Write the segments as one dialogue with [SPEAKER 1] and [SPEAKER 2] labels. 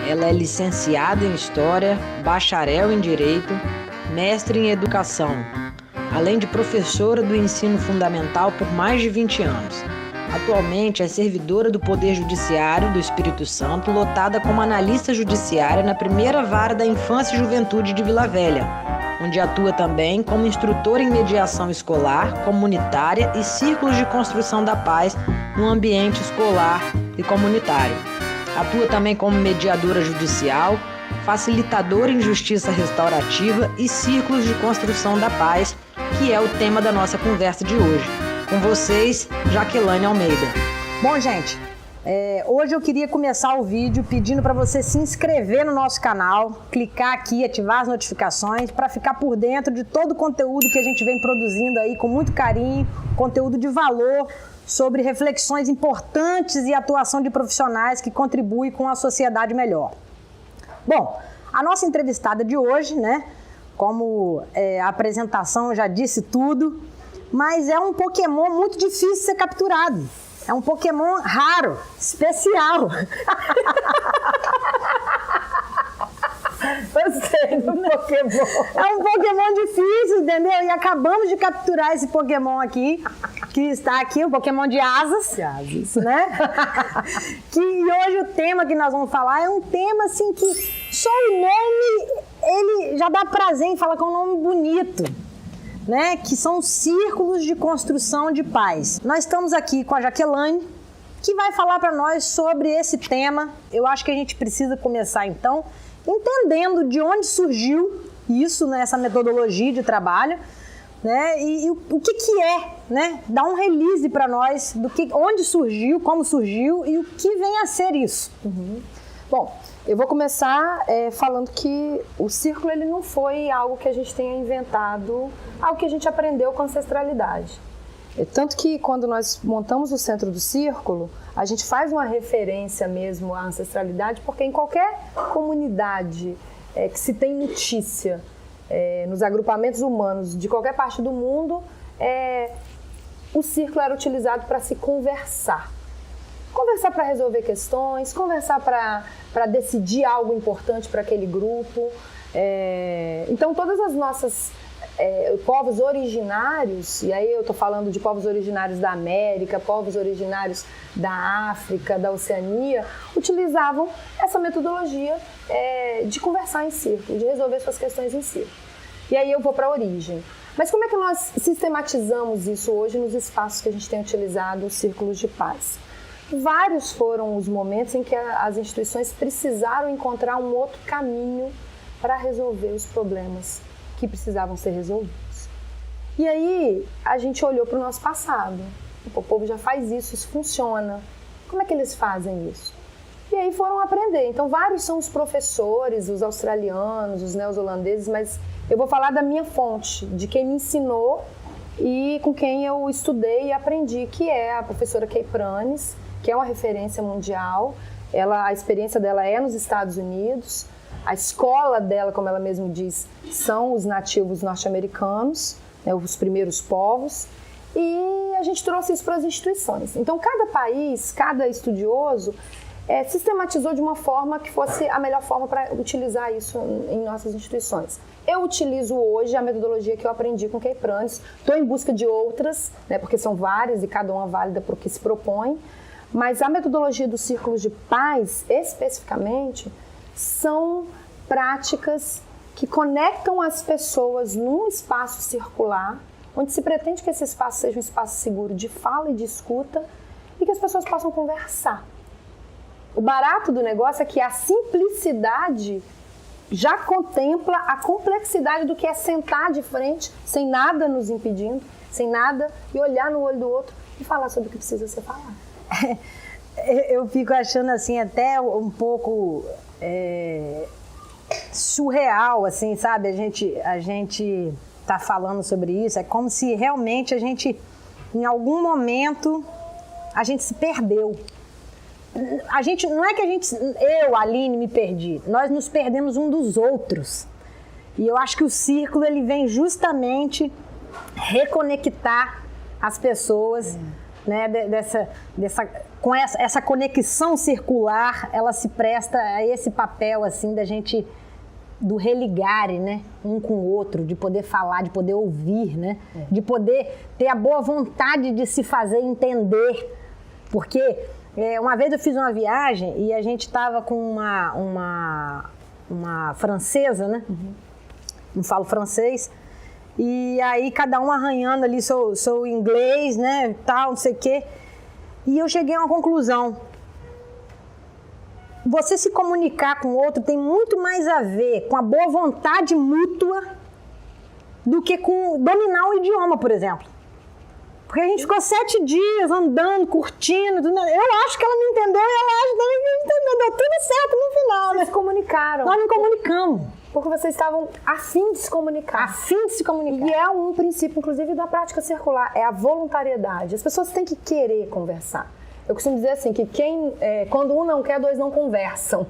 [SPEAKER 1] Ela é licenciada em História, bacharel em Direito, mestre em Educação, além de professora do ensino fundamental por mais de 20 anos. Atualmente é servidora do Poder Judiciário do Espírito Santo, lotada como analista judiciária na primeira vara da Infância e Juventude de Vila Velha, onde atua também como instrutora em mediação escolar, comunitária e círculos de construção da paz no ambiente escolar e comunitário. Atua também como mediadora judicial, facilitadora em justiça restaurativa e círculos de construção da paz, que é o tema da nossa conversa de hoje. Com vocês, Jaqueline Almeida.
[SPEAKER 2] Bom, gente, hoje eu queria começar o vídeo pedindo para você se inscrever no nosso canal, clicar aqui, ativar as notificações para ficar por dentro de todo o conteúdo que a gente vem produzindo aí com muito carinho, conteúdo de valor sobre reflexões importantes e atuação de profissionais que contribuem com a sociedade melhor. Bom, a nossa entrevistada de hoje, né, como a apresentação já disse tudo, mas é um Pokémon muito difícil de ser capturado. É um Pokémon raro, especial. Gostei do Pokémon. É um Pokémon difícil, entendeu? E acabamos de capturar esse Pokémon aqui, que está aqui, um Pokémon de asas. De asas. Né? Que hoje o tema que nós vamos falar é um tema assim que só o nome, ele já dá prazer em falar com um nome bonito. Né, que são círculos de construção de paz. Nós estamos aqui com a Jaqueline, que vai falar para nós sobre esse tema. Eu acho que a gente precisa começar, então, entendendo de onde surgiu isso, né, essa metodologia de trabalho, né, e o que é, né, dar um release para nós do que, onde surgiu, como surgiu e o que vem a ser isso.
[SPEAKER 3] Uhum. Bom, eu vou começar falando que o círculo ele não foi algo que a gente tenha inventado, algo que a gente aprendeu com ancestralidade. Tanto que quando nós montamos o Centro do Círculo, a gente faz uma referência mesmo à ancestralidade, porque em qualquer comunidade que se tem notícia nos agrupamentos humanos de qualquer parte do mundo, o círculo era utilizado para se conversar. Conversar para resolver questões, conversar para decidir algo importante para aquele grupo. Então, todas as nossas povos originários, e aí eu estou falando de povos originários da América, povos originários da África, da Oceania, utilizavam essa metodologia de conversar em círculo, de resolver suas questões em círculo. E aí eu vou para a origem. Mas como é que nós sistematizamos isso hoje nos espaços que a gente tem utilizado, os círculos de paz? Vários foram os momentos em que as instituições precisaram encontrar um outro caminho para resolver os problemas que precisavam ser resolvidos. E aí a gente olhou para o nosso passado. O povo já faz isso, isso funciona. Como é que eles fazem isso? E aí foram aprender. Então vários são os professores, os australianos, os neozelandeses, mas eu vou falar da minha fonte, de quem me ensinou e com quem eu estudei e aprendi, que é a professora Kay Pranes, que é uma referência mundial. A experiência dela é nos Estados Unidos. A escola dela, como ela mesma diz, são os nativos norte-americanos, né, os primeiros povos. E a gente trouxe isso para as instituições. Então, cada país, cada estudioso, sistematizou de uma forma que fosse a melhor forma para utilizar isso em nossas instituições. Eu utilizo hoje a metodologia que eu aprendi com Kay Pranes. Estou em busca de outras, né, porque são várias e cada uma válida para o que se propõe. Mas a metodologia dos círculos de paz, especificamente, são práticas que conectam as pessoas num espaço circular, onde se pretende que esse espaço seja um espaço seguro de fala e de escuta e que as pessoas possam conversar. O barato do negócio é que a simplicidade já contempla a complexidade do que é sentar de frente, sem nada nos impedindo, sem nada, e olhar no olho do outro e falar sobre o que precisa ser falado.
[SPEAKER 2] Eu fico achando assim até um pouco surreal, assim, sabe? A gente tá falando sobre isso, é como se realmente a gente, em algum momento, a gente se perdeu. A gente, não é que eu, Aline, me perdi, nós nos perdemos um dos outros. E eu acho que o círculo, ele vem justamente reconectar as pessoas né, com essa conexão circular, ela se presta a esse papel assim da gente do religare, né, um com o outro, de poder falar, de poder ouvir, né, de poder ter a boa vontade de se fazer entender, porque uma vez eu fiz uma viagem e a gente estava com uma francesa, né, não falo francês, e aí cada um arranhando ali seu inglês, né, tal, não sei o quê, e eu cheguei a uma conclusão. Você se comunicar com o outro tem muito mais a ver com a boa vontade mútua do que com dominar o idioma, por exemplo. Porque a gente ficou 7 dias andando, curtindo, tudo. Eu acho que ela me entendeu e ela acha também que me entendeu. Deu tudo certo no final, né?
[SPEAKER 3] Vocês se comunicaram.
[SPEAKER 2] Nós nos comunicamos.
[SPEAKER 3] Porque vocês estavam afim de se comunicar.
[SPEAKER 2] Afim de se comunicar.
[SPEAKER 3] E é um princípio, inclusive, da prática circular, é a voluntariedade. As pessoas têm que querer conversar. Eu costumo dizer assim, que quando um não quer, dois não conversam.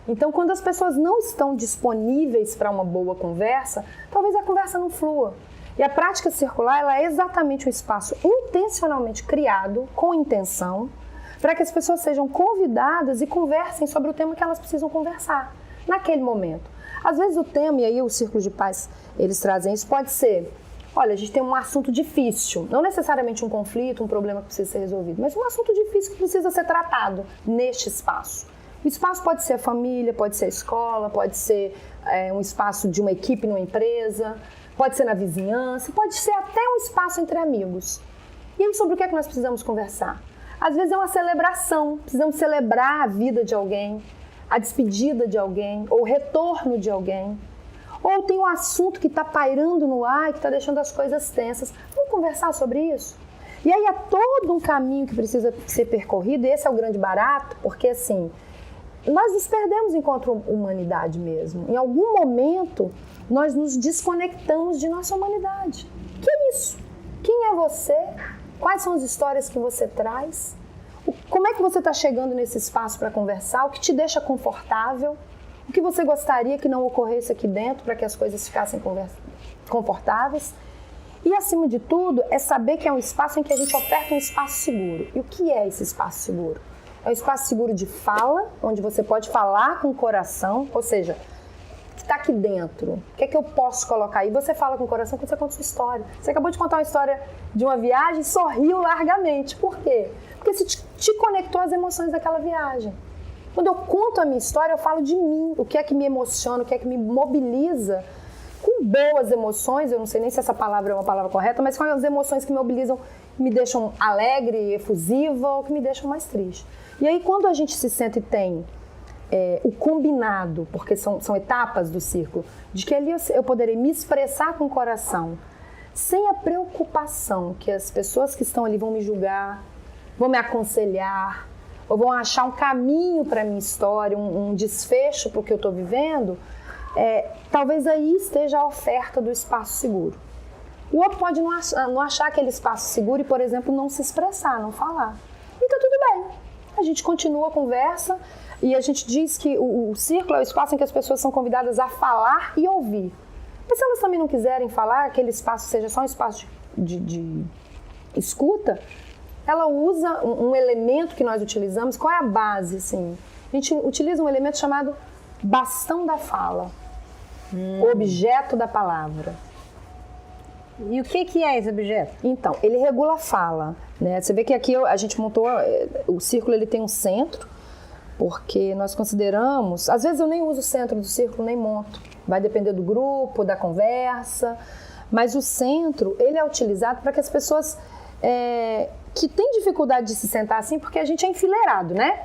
[SPEAKER 3] Então, quando as pessoas não estão disponíveis para uma boa conversa, talvez a conversa não flua. E a prática circular, ela é exatamente um espaço intencionalmente criado, com intenção, para que as pessoas sejam convidadas e conversem sobre o tema que elas precisam conversar, naquele momento. Às vezes o tema, e aí o Círculo de Paz, eles trazem isso, pode ser... Olha, a gente tem um assunto difícil, não necessariamente um conflito, um problema que precisa ser resolvido, mas um assunto difícil que precisa ser tratado neste espaço. O espaço pode ser a família, pode ser a escola, pode ser um espaço de uma equipe numa empresa, pode ser na vizinhança, pode ser até um espaço entre amigos. E aí, sobre o que é que nós precisamos conversar? Às vezes é uma celebração, precisamos celebrar a vida de alguém, a despedida de alguém, ou o retorno de alguém. Ou tem um assunto que está pairando no ar e que está deixando as coisas tensas. Vamos conversar sobre isso? E aí é todo um caminho que precisa ser percorrido, e esse é o grande barato, porque assim, nós nos perdemos enquanto humanidade mesmo. Em algum momento, nós nos desconectamos de nossa humanidade. Que é isso? Quem é você? Quais são as histórias que você traz? Como é que você está chegando nesse espaço para conversar? O que te deixa confortável? O que você gostaria que não ocorresse aqui dentro para que as coisas ficassem confortáveis? E, acima de tudo, é saber que é um espaço em que a gente oferta um espaço seguro. E o que é esse espaço seguro? É um espaço seguro de fala, onde você pode falar com o coração, ou seja, o que está aqui dentro? O que é que eu posso colocar? E você fala com o coração quando você conta sua história. Você acabou de contar uma história de uma viagem e sorriu largamente. Por quê? Porque você te conectou às emoções daquela viagem. Quando eu conto a minha história, eu falo de mim, o que é que me emociona, o que é que me mobiliza, com boas emoções, eu não sei nem se essa palavra é uma palavra correta, mas com as emoções que me mobilizam, me deixam alegre, efusiva, ou que me deixam mais triste. E aí, quando a gente se sente e tem o combinado, porque são etapas do círculo, de que ali eu poderei me expressar com o coração, sem a preocupação que as pessoas que estão ali vão me julgar, vão me aconselhar, ou vão achar um caminho para a minha história, um desfecho para o que eu estou vivendo, talvez aí esteja a oferta do espaço seguro. O outro pode não achar aquele espaço seguro e, por exemplo, não se expressar, não falar. E está tudo bem. A gente continua a conversa e a gente diz que o círculo é o espaço em que as pessoas são convidadas a falar e ouvir. Mas se elas também não quiserem falar, aquele espaço seja só um espaço de escuta, ela usa um elemento que nós utilizamos. Qual é a base? Assim? A gente utiliza um elemento chamado bastão da fala, objeto da palavra.
[SPEAKER 2] E o que é esse objeto?
[SPEAKER 3] Então, ele regula a fala, né? Você vê que aqui a gente montou, o círculo ele tem um centro, porque nós consideramos, às vezes eu nem uso o centro do círculo, nem monto, vai depender do grupo, da conversa, mas o centro, ele é utilizado para que as pessoas que têm dificuldade de se sentar assim, porque a gente é enfileirado, né?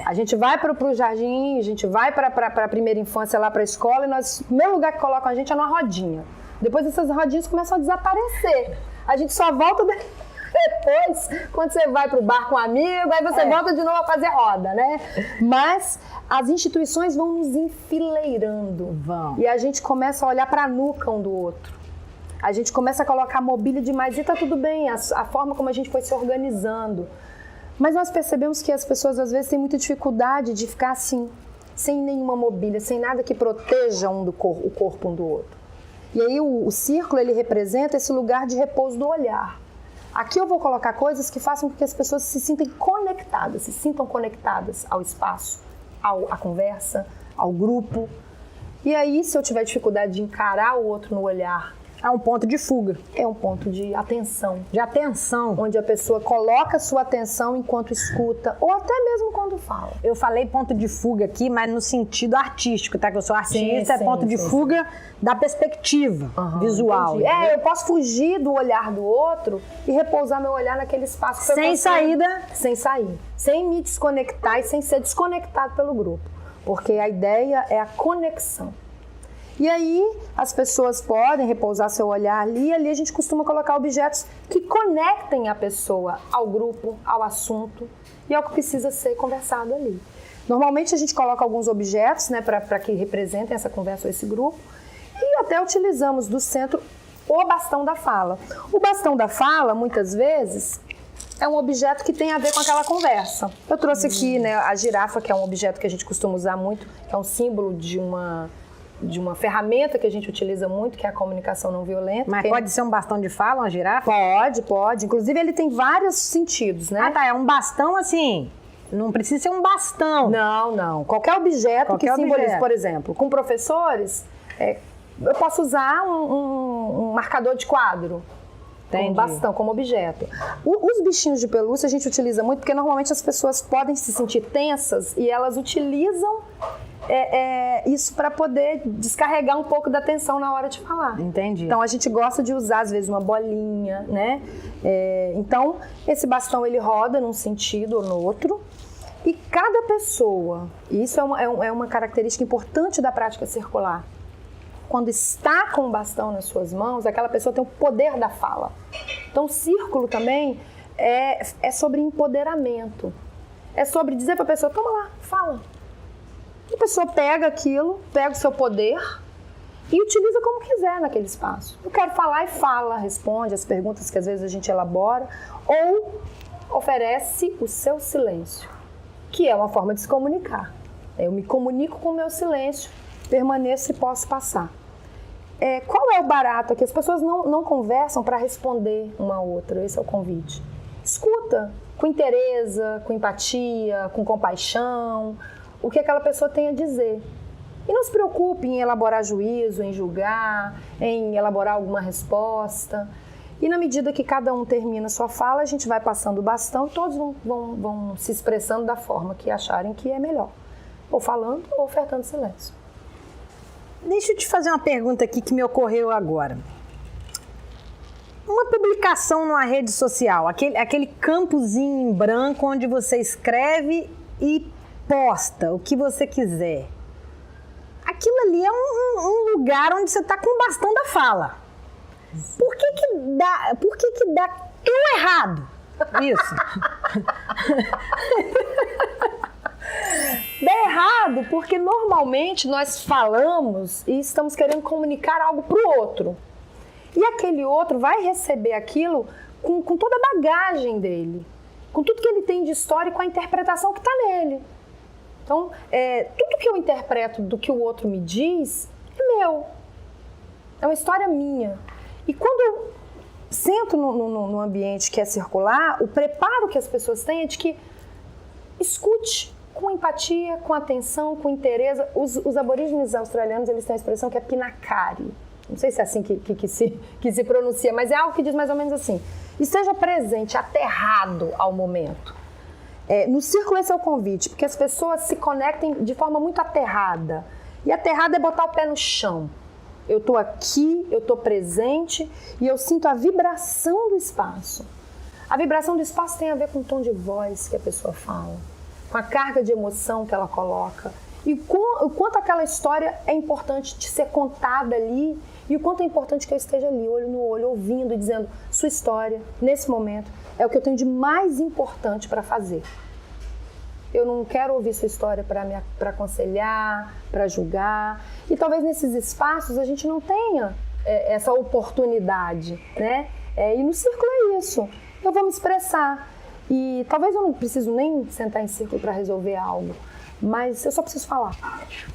[SPEAKER 3] A gente vai para o jardim, a gente vai para a primeira infância lá para a escola, e o primeiro lugar que colocam a gente é numa rodinha. Depois essas rodinhas começam a desaparecer. A gente só volta depois, quando você vai para o bar com um amigo, aí você volta de novo a fazer roda, né? Mas as instituições vão nos enfileirando. E a gente começa a olhar para a nuca um do outro. A gente começa a colocar mobília demais e tá tudo bem, a forma como a gente foi se organizando. Mas nós percebemos que as pessoas às vezes têm muita dificuldade de ficar assim, sem nenhuma mobília, sem nada que proteja o corpo um do outro. E aí o círculo, ele representa esse lugar de repouso do olhar. Aqui eu vou colocar coisas que façam com que as pessoas se sintam conectadas ao espaço, à conversa, ao grupo. E aí, se eu tiver dificuldade de encarar o outro no olhar,
[SPEAKER 2] É um ponto de fuga.
[SPEAKER 3] é um ponto de atenção.
[SPEAKER 2] De atenção.
[SPEAKER 3] Onde a pessoa coloca sua atenção enquanto escuta, ou até mesmo quando fala.
[SPEAKER 2] Eu falei ponto de fuga aqui, mas no sentido artístico, tá? Que eu sou artista,
[SPEAKER 3] Sim,
[SPEAKER 2] é ponto de fuga da perspectiva visual.
[SPEAKER 3] Entendi. Eu posso fugir do olhar do outro e repousar meu olhar naquele espaço. Que
[SPEAKER 2] Sem saída.
[SPEAKER 3] Sem sair. Sem me desconectar e sem ser desconectado pelo grupo. Porque a ideia é a conexão. E aí, as pessoas podem repousar seu olhar ali, e ali a gente costuma colocar objetos que conectem a pessoa ao grupo, ao assunto e ao que precisa ser conversado ali. Normalmente a gente coloca alguns objetos, né, para que representem essa conversa ou esse grupo, e até utilizamos do centro o bastão da fala. O bastão da fala, muitas vezes, é um objeto que tem a ver com aquela conversa. Eu trouxe aqui, né, a girafa, que é um objeto que a gente costuma usar muito, que é um símbolo de uma ferramenta que a gente utiliza muito, que é a comunicação não violenta.
[SPEAKER 2] Mas pode ser um bastão de fala, uma girafa?
[SPEAKER 3] Pode. Inclusive, ele tem vários sentidos, né?
[SPEAKER 2] Ah, tá. É um bastão assim. Não precisa ser um bastão.
[SPEAKER 3] Não. Qualquer objeto que simbolize, por exemplo, com professores, eu posso usar um marcador de quadro. Entendi. Um bastão como objeto. Os bichinhos de pelúcia a gente utiliza muito porque normalmente as pessoas podem se sentir tensas e elas utilizam isso para poder descarregar um pouco da tensão na hora de falar.
[SPEAKER 2] Entendi.
[SPEAKER 3] Então a gente gosta de usar às vezes uma bolinha, né? Então esse bastão ele roda num sentido ou no outro e cada pessoa, e isso é uma característica importante da prática circular. Quando está com o bastão nas suas mãos, aquela pessoa tem o poder da fala. Então, o círculo também é sobre empoderamento. É sobre dizer para a pessoa, toma lá, fala. E a pessoa pega aquilo, pega o seu poder e utiliza como quiser naquele espaço. Eu quero falar e fala, responde as perguntas que às vezes a gente elabora, ou oferece o seu silêncio, que é uma forma de se comunicar. Eu me comunico com o meu silêncio, permaneço e posso passar. Qual é o barato aqui? As pessoas não conversam para responder uma a outra, esse é o convite. Escuta com interesse, com empatia, com compaixão, o que aquela pessoa tem a dizer. E não se preocupe em elaborar juízo, em julgar, em elaborar alguma resposta. E na medida que cada um termina a sua fala, a gente vai passando o bastão e todos vão se expressando da forma que acharem que é melhor. Ou falando ou ofertando silêncio.
[SPEAKER 2] Deixa eu te fazer uma pergunta aqui que me ocorreu agora. Uma publicação numa rede social, aquele campozinho em branco onde você escreve e posta o que você quiser. Aquilo ali é um lugar onde você está com o bastão da fala. Por que dá tão errado isso?
[SPEAKER 3] Dá errado porque normalmente nós falamos e estamos querendo comunicar algo para o outro. E aquele outro vai receber aquilo com toda a bagagem dele, com tudo que ele tem de história e com a interpretação que está nele. Então, tudo que eu interpreto do que o outro me diz é meu. É uma história minha. E quando eu sento no ambiente que é circular, o preparo que as pessoas têm é de que escute com empatia, com atenção, com interesse. Os aborígenes australianos, eles têm uma expressão que é pinakari. Não sei se é assim que se pronuncia, mas é algo que diz mais ou menos assim. Esteja presente, aterrado ao momento. No círculo esse é o convite, porque as pessoas se conectem de forma muito aterrada. E aterrado é botar o pé no chão. Eu estou aqui, eu estou presente e eu sinto a vibração do espaço. A vibração do espaço tem a ver com o tom de voz que a pessoa fala, com a carga de emoção que ela coloca, e o quanto aquela história é importante de ser contada ali, e o quanto é importante que eu esteja ali, olho no olho, ouvindo e dizendo, sua história, nesse momento, é o que eu tenho de mais importante para fazer. Eu não quero ouvir sua história para aconselhar, para julgar, e talvez nesses espaços a gente não tenha essa oportunidade, né? E no círculo é isso, eu vou me expressar. E talvez eu não preciso nem sentar em círculo para resolver algo, mas eu só preciso falar.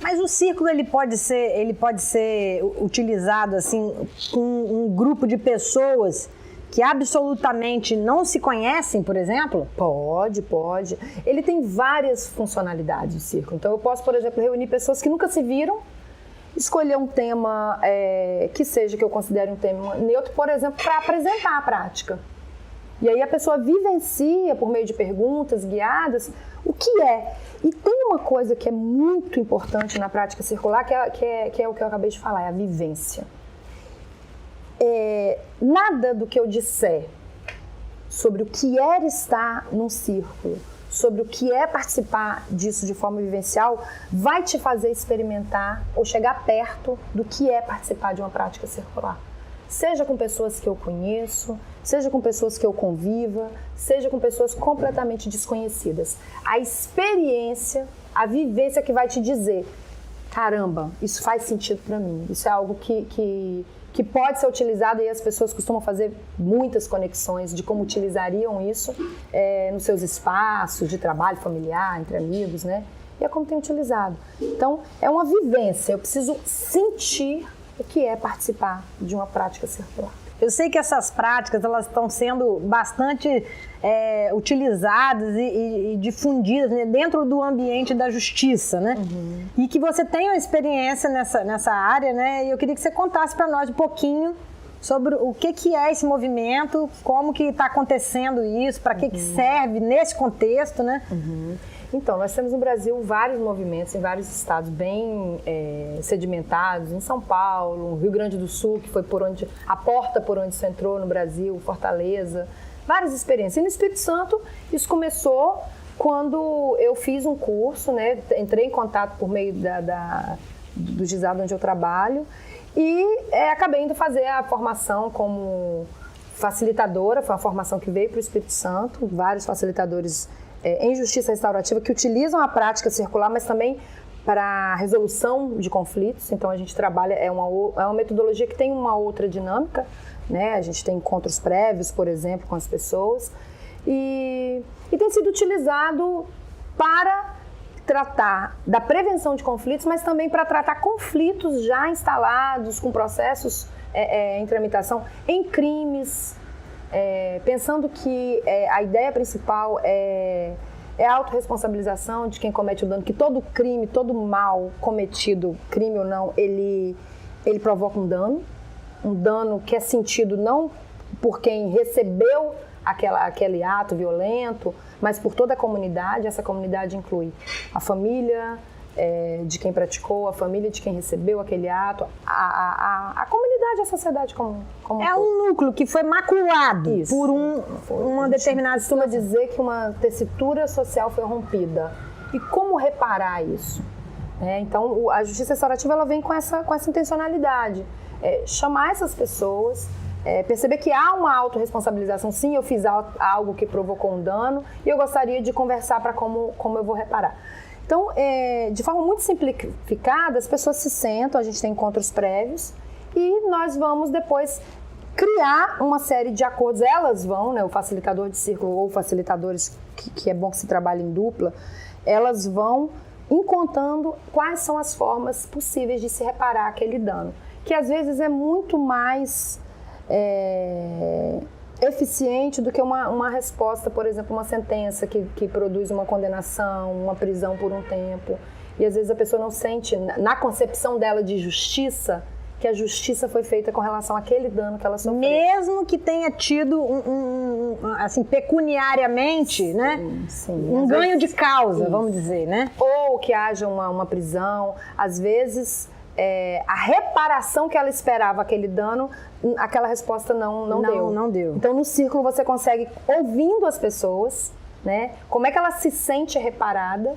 [SPEAKER 2] Mas o círculo ele pode ser utilizado assim com um grupo de pessoas que absolutamente não se conhecem, por exemplo?
[SPEAKER 3] Pode. Ele tem várias funcionalidades, o círculo. Então eu posso, por exemplo, reunir pessoas que nunca se viram, escolher um tema que eu considere um tema neutro, por exemplo, para apresentar a prática. E aí a pessoa vivencia, por meio de perguntas guiadas, o que é. E tem uma coisa que é muito importante na prática circular, que é o que eu acabei de falar, é a vivência. Nada do que eu disser sobre o que é estar num círculo, sobre o que é participar disso de forma vivencial, vai te fazer experimentar ou chegar perto do que é participar de uma prática circular. Seja com pessoas que eu conheço, seja com pessoas que eu conviva, seja com pessoas completamente desconhecidas. A experiência, a vivência que vai te dizer, caramba, isso faz sentido para mim, isso é algo que pode ser utilizado, e as pessoas costumam fazer muitas conexões de como utilizariam isso nos seus espaços de trabalho familiar, entre amigos, né? E é como tem utilizado. Então, é uma vivência, eu preciso sentir o que é participar de uma prática circular.
[SPEAKER 2] Eu sei que essas práticas elas estão sendo bastante utilizadas e difundidas, né, dentro do ambiente da justiça, né? Uhum. E que você tem uma experiência nessa área, né? E eu queria que você contasse para nós um pouquinho sobre o que é esse movimento, como que está acontecendo isso, para que serve nesse contexto, né? Uhum.
[SPEAKER 3] Então, nós temos no Brasil vários movimentos em vários estados bem sedimentados, em São Paulo, Rio Grande do Sul, que foi a porta por onde isso entrou no Brasil, Fortaleza, várias experiências. E no Espírito Santo, isso começou quando eu fiz um curso, né? Entrei em contato por meio do GISAD onde eu trabalho e acabei indo fazer a formação como facilitadora, foi uma formação que veio para o Espírito Santo, vários facilitadores em justiça restaurativa que utilizam a prática circular, mas também para resolução de conflitos. Então a gente trabalha, é uma metodologia que tem uma outra dinâmica, né? A gente tem encontros prévios, por exemplo, com as pessoas, e tem sido utilizado para tratar da prevenção de conflitos, mas também para tratar conflitos já instalados, com processos em tramitação, em crimes, pensando que a ideia principal é a autorresponsabilização de quem comete o dano, que todo crime, todo mal cometido, crime ou não, ele provoca um dano que é sentido não por quem recebeu aquele ato violento, mas por toda a comunidade. Essa comunidade inclui a família de quem praticou, a família de quem recebeu aquele ato, a comunidade, a sociedade como
[SPEAKER 2] um núcleo que foi maculado por uma determinada situação.
[SPEAKER 3] Costuma dizer que uma tessitura social foi rompida. E como reparar isso? Então, a justiça restaurativa ela vem com essa intencionalidade. Chamar essas pessoas, perceber que há uma autorresponsabilização. Sim, eu fiz algo que provocou um dano e eu gostaria de conversar para como eu vou reparar. Então, de forma muito simplificada, as pessoas se sentam, a gente tem encontros prévios e nós vamos depois criar uma série de acordos. Elas vão, né, o facilitador de círculo ou facilitadores, que é bom que se trabalhe em dupla, elas vão encontrando quais são as formas possíveis de se reparar aquele dano, que às vezes é muito mais eficiente do que uma resposta, por exemplo, uma sentença que produz uma condenação, uma prisão por um tempo. E às vezes a pessoa não sente, na concepção dela de justiça, que a justiça foi feita com relação àquele dano que ela sofreu.
[SPEAKER 2] Mesmo que tenha tido assim, pecuniariamente, né?
[SPEAKER 3] Sim.
[SPEAKER 2] Um ganho de causa, vamos dizer, né?
[SPEAKER 3] Ou que haja uma prisão. Às vezes, a reparação que ela esperava aquele dano, aquela resposta não deu.
[SPEAKER 2] Não deu.
[SPEAKER 3] Então, no círculo, você consegue, ouvindo as pessoas, né? Como é que ela se sente reparada,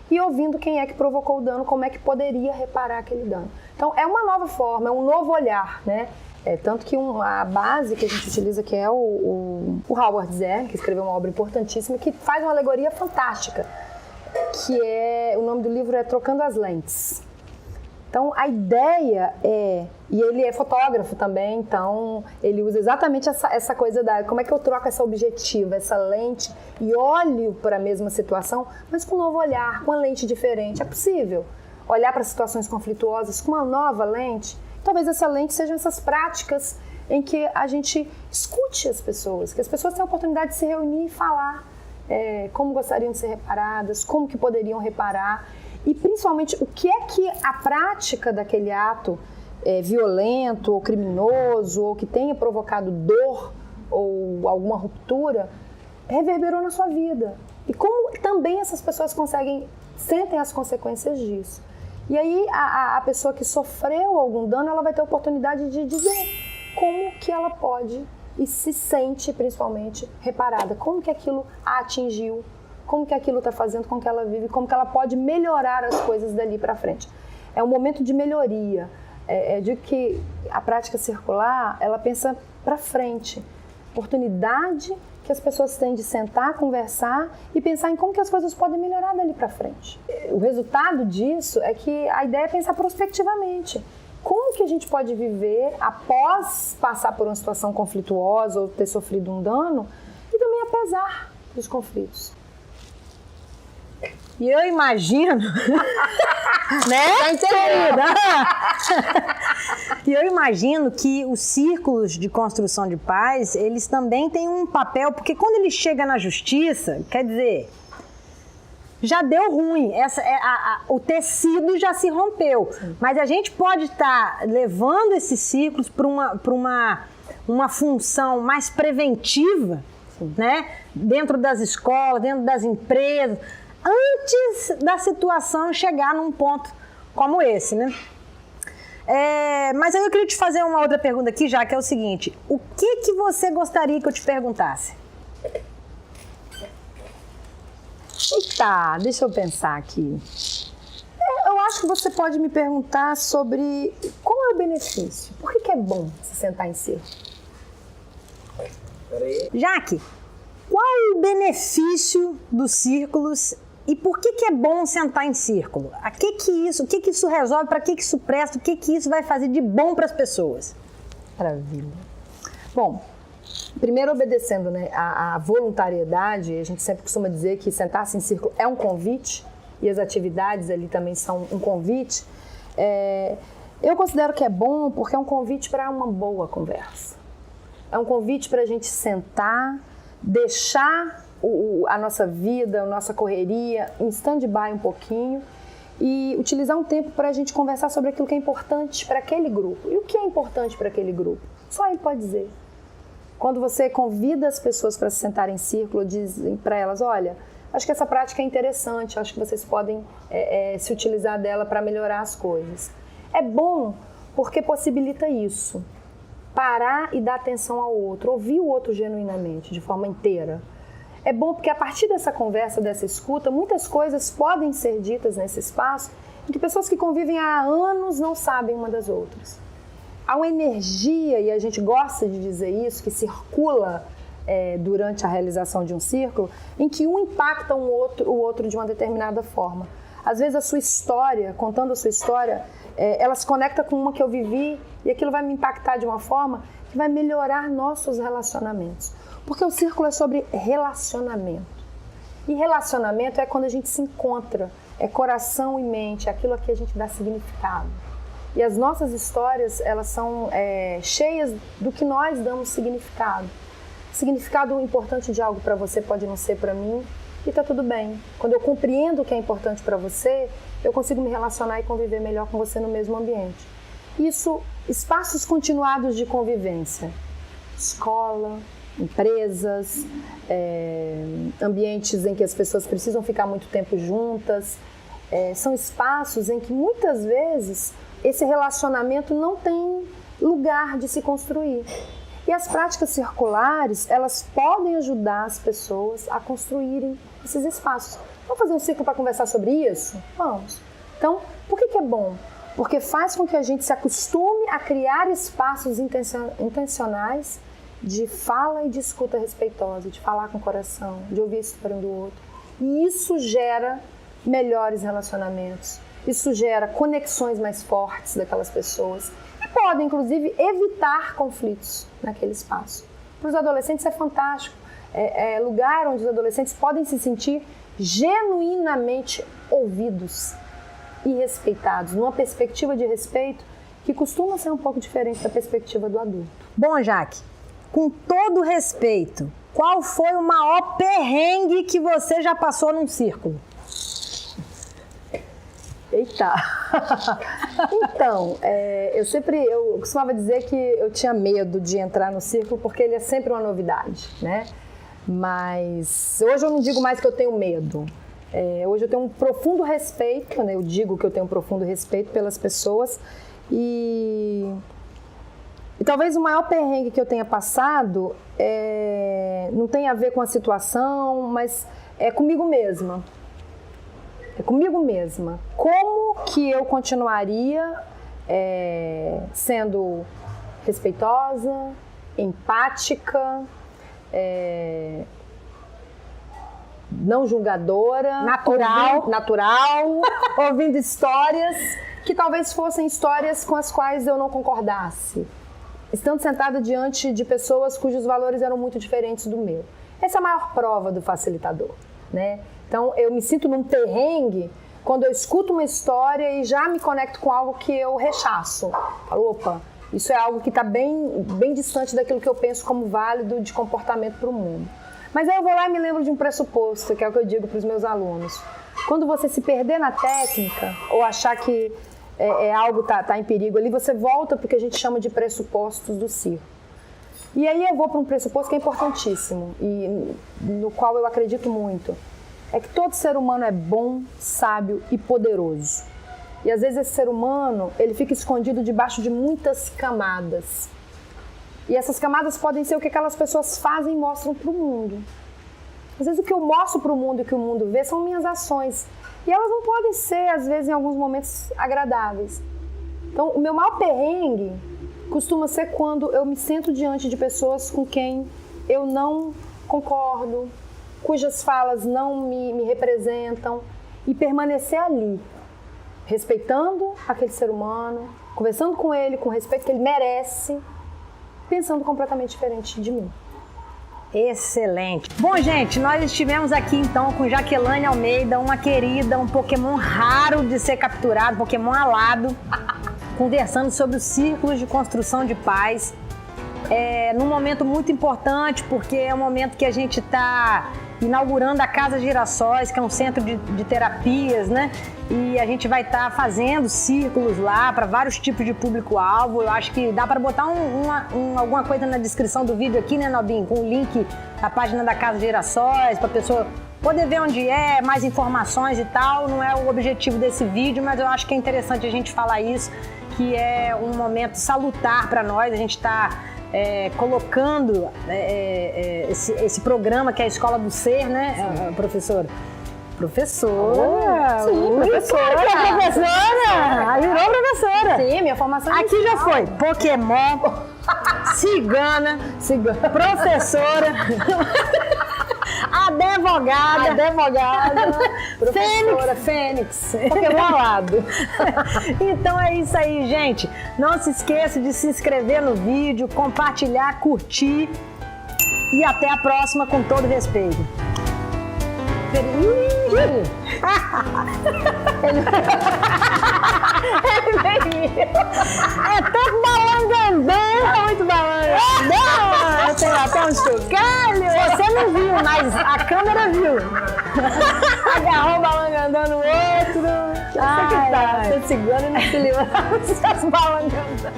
[SPEAKER 3] e ouvindo quem é que provocou o dano, como é que poderia reparar aquele dano. Então, é uma nova forma, é um novo olhar, né? Tanto que a base que a gente utiliza, que é o Howard Zern, que escreveu uma obra importantíssima, que faz uma alegoria fantástica, que o nome do livro é Trocando as Lentes. Então, a ideia e ele é fotógrafo também, então ele usa exatamente essa coisa como é que eu troco essa objetiva, essa lente, e olho para a mesma situação, mas com um novo olhar, com uma lente diferente. É possível olhar para situações conflituosas com uma nova lente? Talvez essa lente sejam essas práticas em que a gente escute as pessoas, que as pessoas tenham a oportunidade de se reunir e falar como gostariam de ser reparadas, como que poderiam reparar e principalmente o que é que a prática daquele ato violento ou criminoso ou que tenha provocado dor ou alguma ruptura reverberou na sua vida. E como também essas pessoas sentem as consequências disso. E aí a pessoa que sofreu algum dano, ela vai ter a oportunidade de dizer como que ela pode e se sente principalmente reparada, como que aquilo a atingiu, como que aquilo está fazendo com que ela vive, como que ela pode melhorar as coisas dali para frente. É um momento de melhoria, de que a prática circular, ela pensa para frente, oportunidade que as pessoas têm de sentar, conversar e pensar em como que as coisas podem melhorar dali para frente. O resultado disso é que a ideia é pensar prospectivamente. Como que a gente pode viver após passar por uma situação conflituosa ou ter sofrido um dano e também apesar dos conflitos.
[SPEAKER 2] E eu imagino, né, querida? E eu imagino que os círculos de construção de paz, eles também têm um papel, porque quando ele chega na justiça, quer dizer, já deu ruim, o tecido já se rompeu. Sim. Mas a gente pode estar levando esses ciclos para uma função mais preventiva, né? Dentro das escolas, dentro das empresas, antes da situação chegar num ponto como esse, né? Mas aí eu queria te fazer uma outra pergunta aqui, já que é o seguinte: o que você gostaria que eu te perguntasse?
[SPEAKER 3] Eita, deixa eu pensar aqui. Eu acho que você pode me perguntar sobre qual é o benefício. Por que é bom se sentar em círculo?
[SPEAKER 2] Jaque, qual é o benefício dos círculos e por que é bom sentar em círculo? O que isso resolve, para que isso presta, o que isso vai fazer de bom para as pessoas?
[SPEAKER 3] Maravilha. Bom, primeiro obedecendo, né, a voluntariedade, a gente sempre costuma dizer que sentar-se em círculo é um convite e as atividades ali também são um convite. Eu considero que é bom porque é um convite para uma boa conversa. É um convite para a gente sentar, deixar a nossa vida, a nossa correria em stand-by um pouquinho e utilizar um tempo para a gente conversar sobre aquilo que é importante para aquele grupo. E o que é importante para aquele grupo? Só ele pode dizer. Quando você convida as pessoas para se sentarem em círculo, diz para elas, olha, acho que essa prática é interessante, acho que vocês podem se utilizar dela para melhorar as coisas. É bom porque possibilita isso. Parar e dar atenção ao outro, ouvir o outro genuinamente, de forma inteira. É bom porque a partir dessa conversa, dessa escuta, muitas coisas podem ser ditas nesse espaço em que pessoas que convivem há anos não sabem uma das outras. Há uma energia, e a gente gosta de dizer isso, que circula durante a realização de um círculo, em que um impacta o outro de uma determinada forma. Às vezes a sua história, contando a sua história, ela se conecta com uma que eu vivi e aquilo vai me impactar de uma forma que vai melhorar nossos relacionamentos. Porque o círculo é sobre relacionamento. E relacionamento é quando a gente se encontra, é coração e mente, é aquilo a que a gente dá significado. E as nossas histórias, elas são cheias do que nós damos significado. Significado importante de algo para você pode não ser para mim, e tá tudo bem. Quando eu compreendo o que é importante para você, eu consigo me relacionar e conviver melhor com você no mesmo ambiente. Isso, espaços continuados de convivência. Escola, empresas, ambientes em que as pessoas precisam ficar muito tempo juntas. São espaços em que muitas vezes esse relacionamento não tem lugar de se construir. E as práticas circulares, elas podem ajudar as pessoas a construírem esses espaços. Vamos fazer um ciclo para conversar sobre isso? Vamos. Então, por que é bom? Porque faz com que a gente se acostume a criar espaços intencionais de fala e de escuta respeitosa, de falar com o coração, de ouvir a história um do outro. E isso gera melhores relacionamentos. Isso gera conexões mais fortes daquelas pessoas e pode, inclusive, evitar conflitos naquele espaço. Para os adolescentes é fantástico. É lugar onde os adolescentes podem se sentir genuinamente ouvidos e respeitados, numa perspectiva de respeito que costuma ser um pouco diferente da perspectiva do adulto.
[SPEAKER 2] Bom, Jaque, com todo respeito, qual foi o maior perrengue que você já passou num círculo?
[SPEAKER 3] Eita! Então, eu costumava dizer que eu tinha medo de entrar no círculo porque ele é sempre uma novidade, né? Mas hoje eu não digo mais que eu tenho medo. Hoje eu tenho um profundo respeito, né? Eu digo que eu tenho um profundo respeito pelas pessoas e talvez o maior perrengue que eu tenha passado não tem a ver com a situação, mas é comigo mesma. É comigo mesma. Como que eu continuaria sendo respeitosa, empática, não julgadora, natural, ouvindo histórias que talvez fossem histórias com as quais eu não concordasse, estando sentada diante de pessoas cujos valores eram muito diferentes do meu. Essa é a maior prova do facilitador, né? Então, eu me sinto num perrengue quando eu escuto uma história e já me conecto com algo que eu rechaço. Falo, opa, isso é algo que está bem, bem distante daquilo que eu penso como válido de comportamento para o mundo. Mas aí eu vou lá e me lembro de um pressuposto, que é o que eu digo para os meus alunos. Quando você se perder na técnica ou achar que algo tá em perigo ali, você volta para o que a gente chama de pressupostos do circo. E aí eu vou para um pressuposto que é importantíssimo e no qual eu acredito muito. É que todo ser humano é bom, sábio e poderoso. E às vezes esse ser humano, ele fica escondido debaixo de muitas camadas. E essas camadas podem ser o que aquelas pessoas fazem e mostram para o mundo. Às vezes o que eu mostro para o mundo e o que o mundo vê são minhas ações. E elas não podem ser, às vezes, em alguns momentos, agradáveis. Então, o meu maior perrengue costuma ser quando eu me sento diante de pessoas com quem eu não concordo, cujas falas não me representam, e permanecer ali, respeitando aquele ser humano, conversando com ele com o respeito que ele merece, pensando completamente diferente de mim.
[SPEAKER 2] Excelente. Bom, gente, nós estivemos aqui então com Jaqueline Almeida, uma querida, um Pokémon raro de ser capturado, Pokémon alado, conversando sobre os círculos de construção de paz. Num momento muito importante, porque é um momento que a gente está inaugurando a Casa Girassóis, que é um centro de terapias, né? E a gente vai estar fazendo círculos lá para vários tipos de público-alvo. Eu acho que dá para botar alguma coisa na descrição do vídeo aqui, né, Nobinho? Com o link da página da Casa Girassóis, para a pessoa poder ver onde mais informações e tal. Não é o objetivo desse vídeo, mas eu acho que é interessante a gente falar isso, que é um momento salutar para nós. A gente está colocando esse programa que é a Escola do Ser, né, professora? Professora!
[SPEAKER 3] Sim, professora!
[SPEAKER 2] Professora! Virou professora!
[SPEAKER 3] Sim, minha formação é
[SPEAKER 2] aqui já foi Pokémon, cigana, professora, advogada,
[SPEAKER 3] professora Fênix, Pokémon alado.
[SPEAKER 2] Então é isso aí, gente. Não se esqueça de se inscrever no vídeo, compartilhar, curtir e até a próxima, com todo respeito. É tanto balangandã.
[SPEAKER 3] É muito balangandã.
[SPEAKER 2] Tem até uns chocalhos. Você não viu, mas a câmera viu.
[SPEAKER 3] Agarrou o balangandã no outro. Você que tá, você segura e não se livra dos seus balangandã.